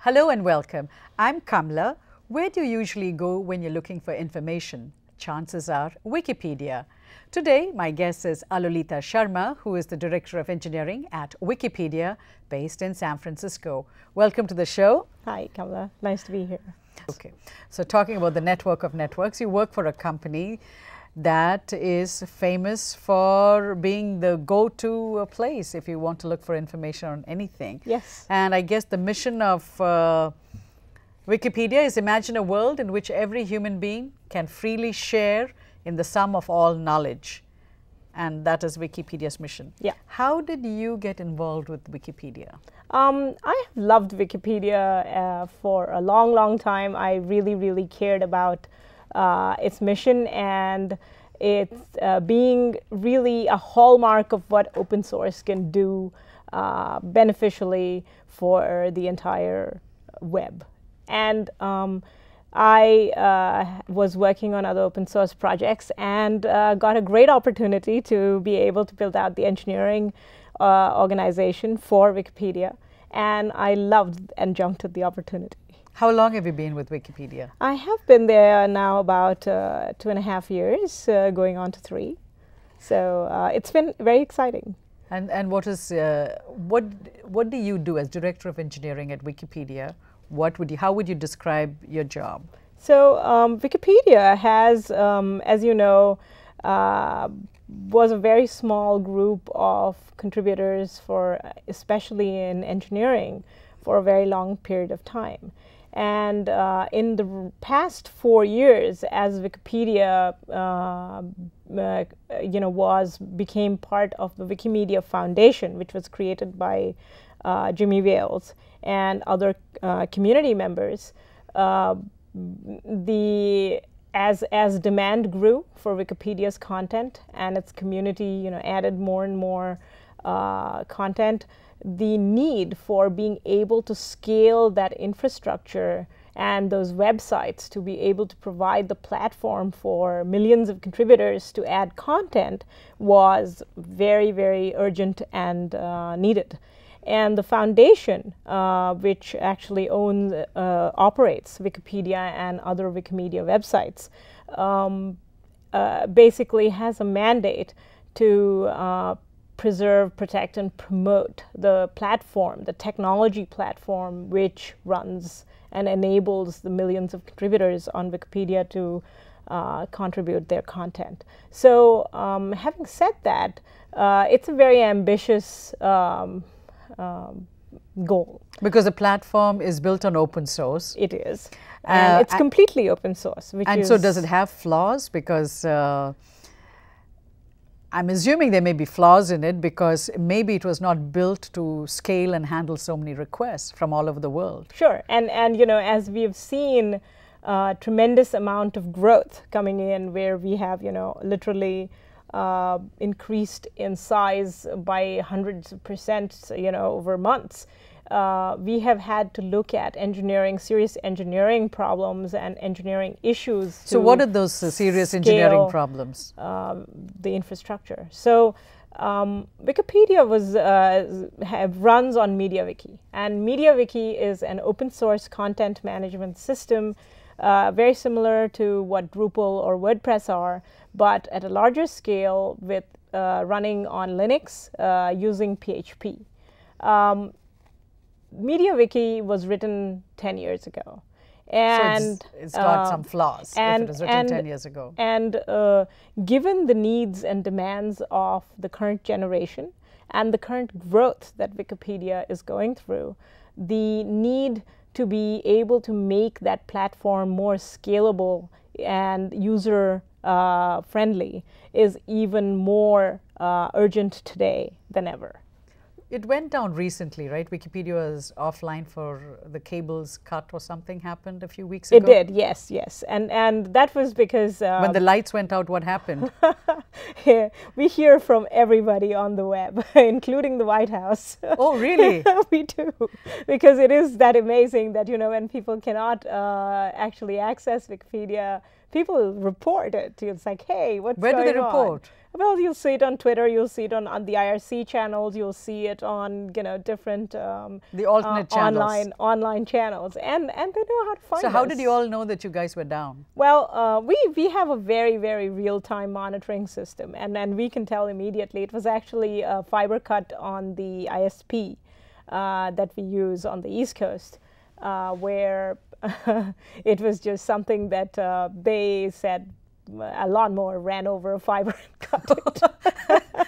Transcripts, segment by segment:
Hello and welcome. I'm Kamla. Where do you usually go when you're looking for information? Chances are Wikipedia. Today, my guest is Alolita Sharma, who is the Director of Engineering at Wikipedia, based in San Francisco. Welcome to the show. Hi, Kamla. Nice to be here. Okay, so talking about the network of networks, you work for a company that is famous for being the go-to place if you want to look for information on anything. Yes. And I guess the mission of Wikipedia is imagine a world in which every human being can freely share in the sum of all knowledge. And that is Wikipedia's mission. Yeah. How did you get involved with Wikipedia? I have loved Wikipedia for a long, long time. I really cared about its mission and its being really a hallmark of what open source can do beneficially for the entire web. And I was working on other open source projects and got a great opportunity to be able to build out the engineering organization for Wikipedia. And I loved and jumped at the opportunity. How long have you been with Wikipedia? I have been there now about 2.5 years, going on to 3. So it's been very exciting. And what is what do you do as Director of Engineering at Wikipedia? How would you describe your job? So Wikipedia has, as you know, was a very small group of contributors for, especially in engineering, for a very long period of time. And in the past 4 years, as Wikipedia, became part of the Wikimedia Foundation, which was created by Jimmy Wales and other community members, as demand grew for Wikipedia's content and its community, added more and more content, the need for being able to scale that infrastructure and those websites to be able to provide the platform for millions of contributors to add content was very urgent and needed. And the foundation, which actually operates Wikipedia and other Wikimedia websites, basically has a mandate to preserve, protect, and promote the platform, the technology platform, which runs and enables the millions of contributors on Wikipedia to contribute their content. So having said that, it's a very ambitious goal. Because the platform is built on open source. It is. And it's completely open source. So does it have flaws? Because I'm assuming there may be flaws in it because maybe it was not built to scale and handle so many requests from all over the world. Sure. And as we've seen tremendous amount of growth coming in where we have, literally increased in size by hundreds of percent, over months. We have had to look at serious engineering problems and engineering issues. So what are those serious engineering problems? The infrastructure. So Wikipedia runs on MediaWiki, and MediaWiki is an open source content management system, very similar to what Drupal or WordPress are, but at a larger scale with running on Linux using PHP. MediaWiki was written 10 years ago. And so it's got some flaws if it was written 10 years ago. And given the needs and demands of the current generation and the current growth that Wikipedia is going through, the need to be able to make that platform more scalable and user friendly is even more urgent today than ever. It went down recently, right? Wikipedia was offline for the cables cut or something happened a few weeks ago? It did, yes. And that was because... when the lights went out, what happened? We hear from everybody on the web, including the White House. Oh, really? We do. Because it is that amazing that, when people cannot actually access Wikipedia, people report it. It's like, hey, what's going on? Where do they report? Well, you'll see it on Twitter, you'll see it on the IRC channels, you'll see it on, different the alternate channels. online channels, and they know how to find us. So how did you all know that you guys were down? Well, we have a very, very real-time monitoring system, and we can tell immediately. It was actually a fiber cut on the ISP that we use on the East Coast, where it was just something that they said a lawnmower ran over a fiber and cut it.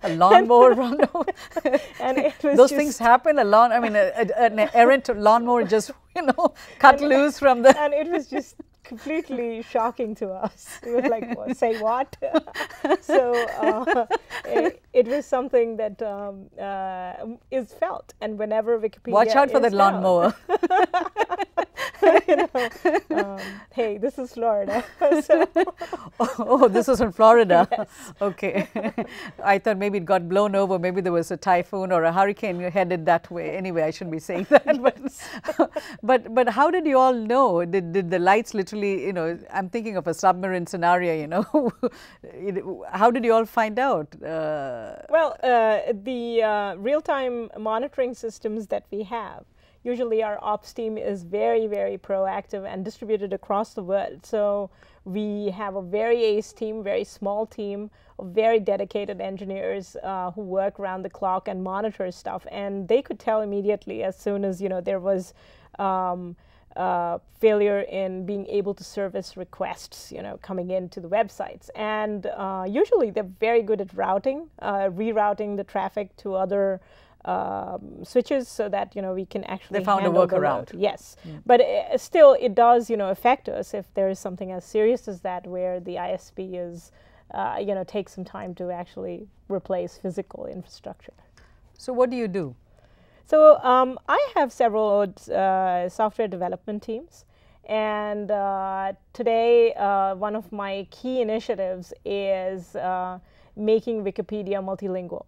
A lawnmower run over? And it was those things happen. An errant lawnmower just, cut loose from the... And it was just completely shocking to us. It was like, well, say what? So it was something that is felt. And whenever Wikipedia Watch out for that lawnmower. Hey, this is Florida. Oh, this was in Florida. Yes. Okay. I thought maybe it got blown over. Maybe there was a typhoon or a hurricane headed that way. Anyway, I shouldn't be saying that. But how did you all know? Did the lights literally, I'm thinking of a submarine scenario, How did you all find out? Well, the real-time monitoring systems that we have, usually our ops team is very, very proactive and distributed across the world. So we have a very ace team, very small team of very dedicated engineers who work around the clock and monitor stuff. And they could tell immediately as soon as, there was failure in being able to service requests, coming into the websites. And usually they're very good at routing, rerouting the traffic to other switches so that we can actually they found a workaround. Yes, but still it does affect us if there is something as serious as that where the ISP is takes some time to actually replace physical infrastructure. So what do you do? So I have several software development teams, and today one of my key initiatives is making Wikipedia multilingual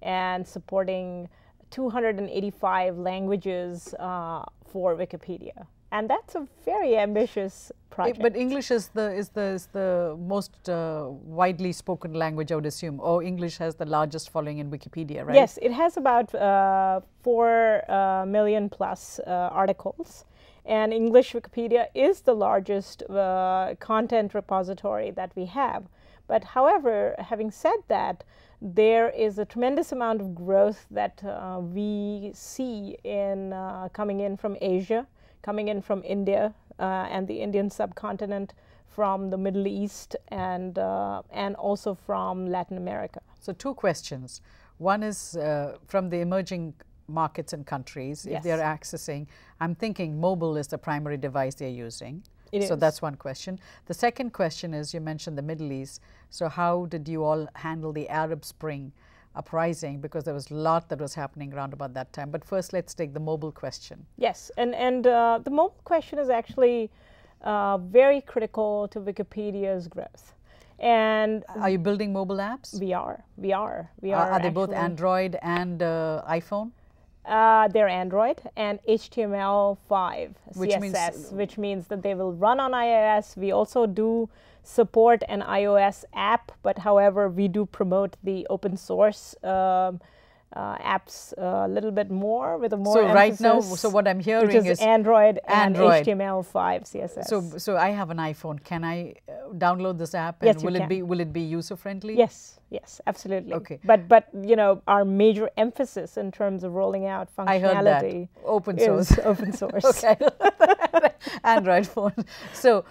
and supporting 285 languages for Wikipedia, and that's a very ambitious project. But English is the most widely spoken language, I would assume. Or English has the largest following in Wikipedia, right? Yes, it has about 4 million plus articles, and English Wikipedia is the largest content repository that we have. But however, having said that, there is a tremendous amount of growth that we see in coming in from Asia, coming in from India and the Indian subcontinent, from the Middle East, and also from Latin America. So 2 questions. One is from the emerging markets and countries, Yes. if they're accessing, I'm thinking mobile is the primary device they're using. It so is. that's one question. The second question is, you mentioned the Middle East. So how did you all handle the Arab Spring uprising? Because there was a lot that was happening around about that time. But first, let's take the mobile question. Yes, and the mobile question is actually very critical to Wikipedia's growth. And are you building mobile apps? we are. Are they both Android and iPhone? They're Android and HTML5 Which CSS, which means that they will run on iOS. We also do support an iOS app, but however, we do promote the open source apps a little bit more, with a more so emphasis. Right now, so what I'm hearing which is Android and HTML5 CSS. So I have an iPhone. Can I download this app? Yes, And you will it be user friendly? Yes, absolutely. Okay. But our major emphasis in terms of rolling out functionality, I heard that. Open source. is open source. Okay. Android phone. So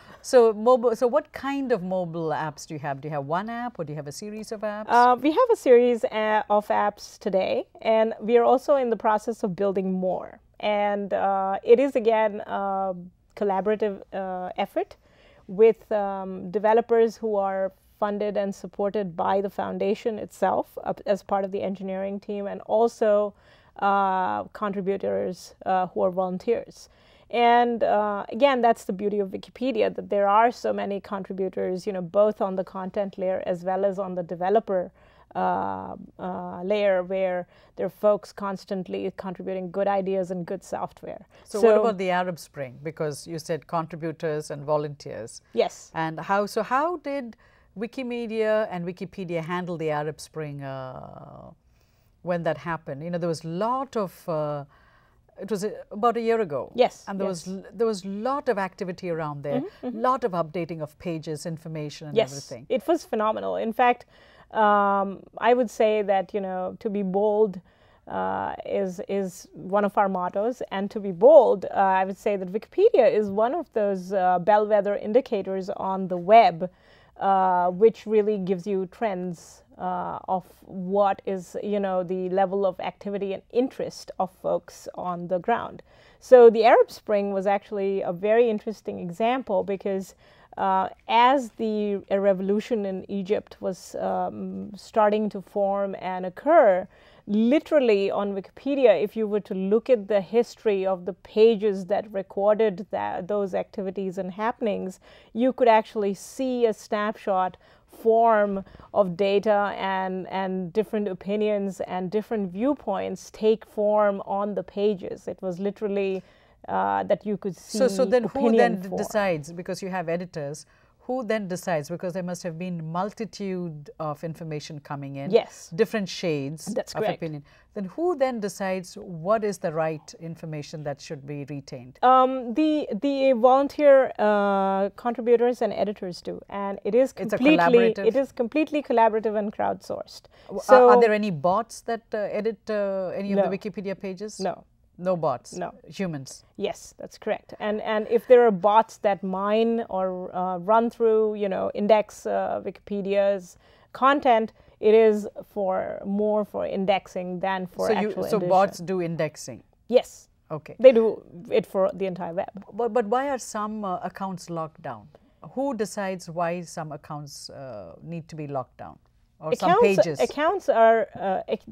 mobile. So what kind of mobile apps do you have? Do you have one app, or do you have a series of apps? We have a series of apps today, and we are also in the process of building more. And it is again a collaborative effort with developers who are funded and supported by the foundation itself as part of the engineering team, and also contributors who are volunteers. And again, that's the beauty of Wikipedia, that there are so many contributors, both on the content layer as well as on the developer layer, where there are folks constantly contributing good ideas and good software. So what about the Arab Spring? Because you said contributors and volunteers. Yes. And how did Wikimedia and Wikipedia handled the Arab Spring when that happened. You know, there was a lot of it was about a year ago. Yes. And there was a lot of activity around there, lot of updating of pages, information, and everything. It was phenomenal. In fact, I would say that, you know, to be bold is one of our mottos, and to be bold, I would say that Wikipedia is one of those bellwether indicators on the web, which really gives you trends of what is, you know, the level of activity and interest of folks on the ground. So the Arab Spring was actually a very interesting example because as the revolution in Egypt was starting to form and occur, literally on Wikipedia, if you were to look at the history of the pages that recorded those activities and happenings, you could actually see a snapshot form of data and different opinions and different viewpoints take form on the pages. It was literally that you could see. So then who then decides, because you have editors, who then decides, because there must have been multitude of information coming in, yes, different shades That's of correct. opinion. Then who then decides what is the right information that should be retained? The volunteer contributors and editors do, and it is completely collaborative and crowdsourced. So are there any bots that edit any of the Wikipedia pages? No. No bots? No. Humans? Yes, that's correct. And if there are bots that mine or run through, you know, index Wikipedia's content, it is more for indexing than for actual So edition. bots do indexing? Yes. Okay. They do it for the entire web. But why are some accounts locked down? Who decides why some accounts need to be locked down? Or some pages? Accounts are,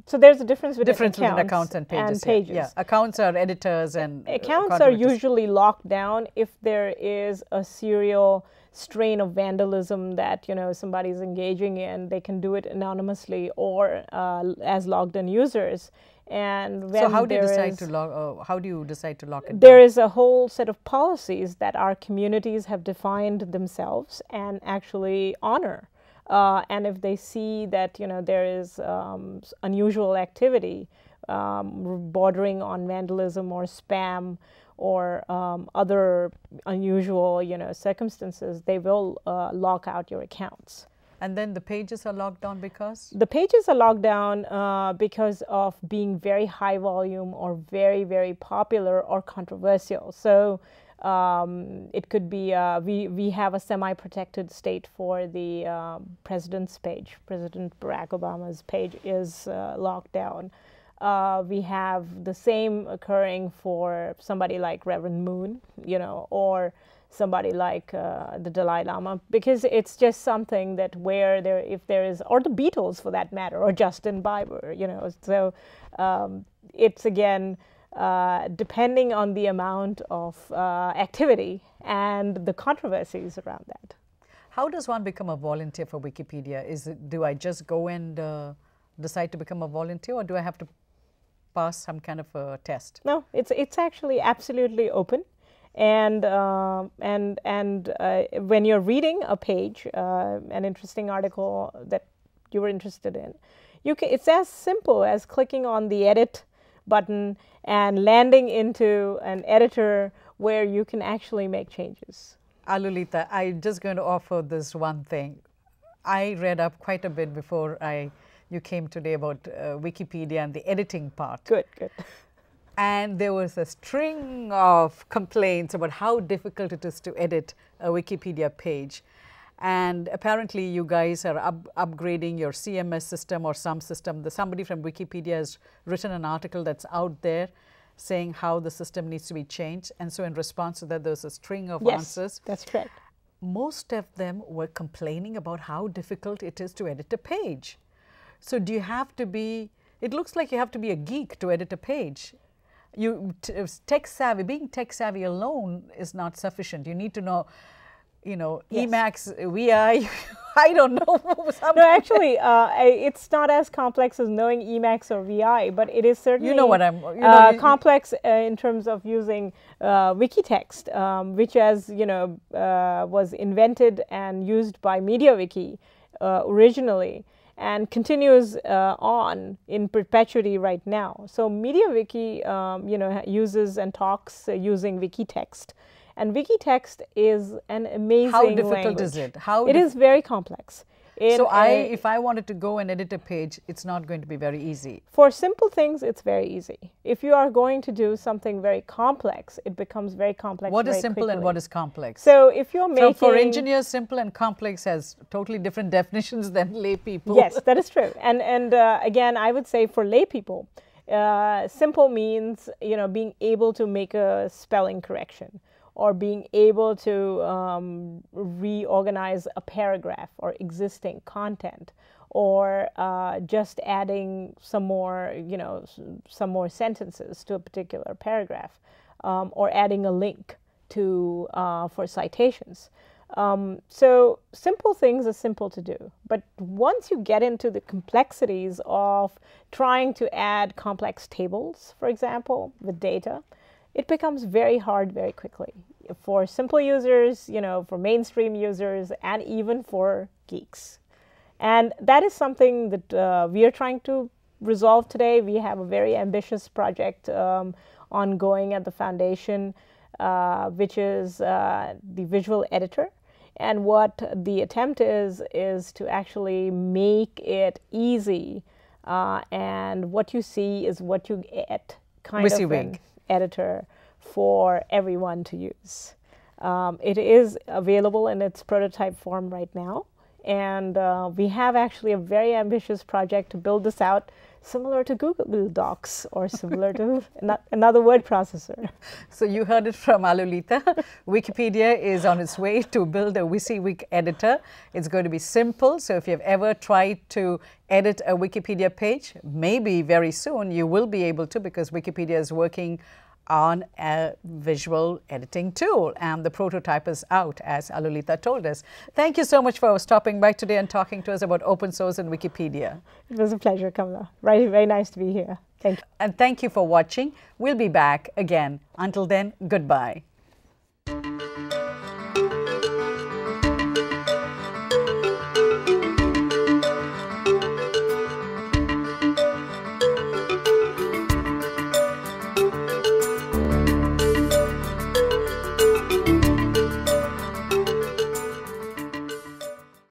so there's a difference between accounts and pages. Yeah. Accounts are editors and accounts are usually locked down if there is a serial strain of vandalism that, you know, somebody's engaging in. They can do it anonymously or as logged in users. And when so how do you decide to log? How do you decide to lock it down? There is a whole set of policies that our communities have defined themselves and actually honor. And if they see that, you know, there is unusual activity bordering on vandalism or spam or other unusual, you know, circumstances, they will lock out your accounts. And then the pages are locked down because? The pages are locked down because of being very high volume or very, very popular or controversial. So it could be, we have a semi-protected state for the president's page. President Barack Obama's page is locked down. We have the same occurring for somebody like Reverend Moon, you know, or somebody like the Dalai Lama, because it's just something that where there, if there is, or the Beatles for that matter, or Justin Bieber, you know, so it's again, depending on the amount of activity and the controversies around that. How does one become a volunteer for Wikipedia? Do I just go and decide to become a volunteer, or do I have to pass some kind of a test? No, it's actually absolutely open, and when you're reading a page, an interesting article that you were interested in, it's as simple as clicking on the edit button and landing into an editor where you can actually make changes. Alolita, I'm just going to offer this one thing. I read up quite a bit before you came today about Wikipedia and the editing part. Good, good. And there was a string of complaints about how difficult it is to edit a Wikipedia page. And apparently you guys are upgrading your CMS system or some system. Somebody from Wikipedia has written an article that's out there saying how the system needs to be changed. And so in response to that, there's a string of answers. That's correct. Most of them were complaining about how difficult it is to edit a page. So do you have to be, it looks like you have to be a geek to edit a page. Tech savvy, being tech savvy alone is not sufficient. You need to know, you know, yes. Emacs, VI, I don't know. No, actually, it's not as complex as knowing Emacs or VI, but it is certainly complex in terms of using Wikitext, which, as you know, was invented and used by MediaWiki. originally, and continues on in perpetuity right now. So MediaWiki, uses and talks using Wikitext, and Wikitext is an amazing How difficult language. is it? It is very complex. So if I wanted to go and edit a page, it's not going to be very easy. For simple things, it's very easy. If you are going to do something very complex, it becomes very complex. What is simple quickly. and what is complex? So if you're making... For engineers, simple and complex has totally different definitions than lay people. Yes, that is true. And again, I would say for lay people, simple means, being able to make a spelling correction, or being able to reorganize a paragraph or existing content, or just adding some more sentences to a particular paragraph, or adding a link to for citations. So simple things are simple to do, but once you get into the complexities of trying to add complex tables, for example, with data, it becomes very hard very quickly for simple users, for mainstream users, and even for geeks. And that is something that we are trying to resolve today. We have a very ambitious project ongoing at the foundation, which is the visual editor. And what the attempt is to actually make it easy, and what you see is what you get, kind of an editor for everyone to use. It is available in its prototype form right now, and we have actually a very ambitious project to build this out, similar to Google Docs or similar to another word processor. So you heard it from Alolita. Wikipedia is on its way to build a WYSIWYG editor. It's going to be simple. So if you've ever tried to edit a Wikipedia page, maybe very soon you will be able to, because Wikipedia is working on a visual editing tool, and the prototype is out, as Alolita told us. Thank you so much for stopping by today and talking to us about open source and Wikipedia. It was a pleasure, Kamala. Very, very nice to be here. Thank you. And thank you for watching. We'll be back again. Until then, goodbye.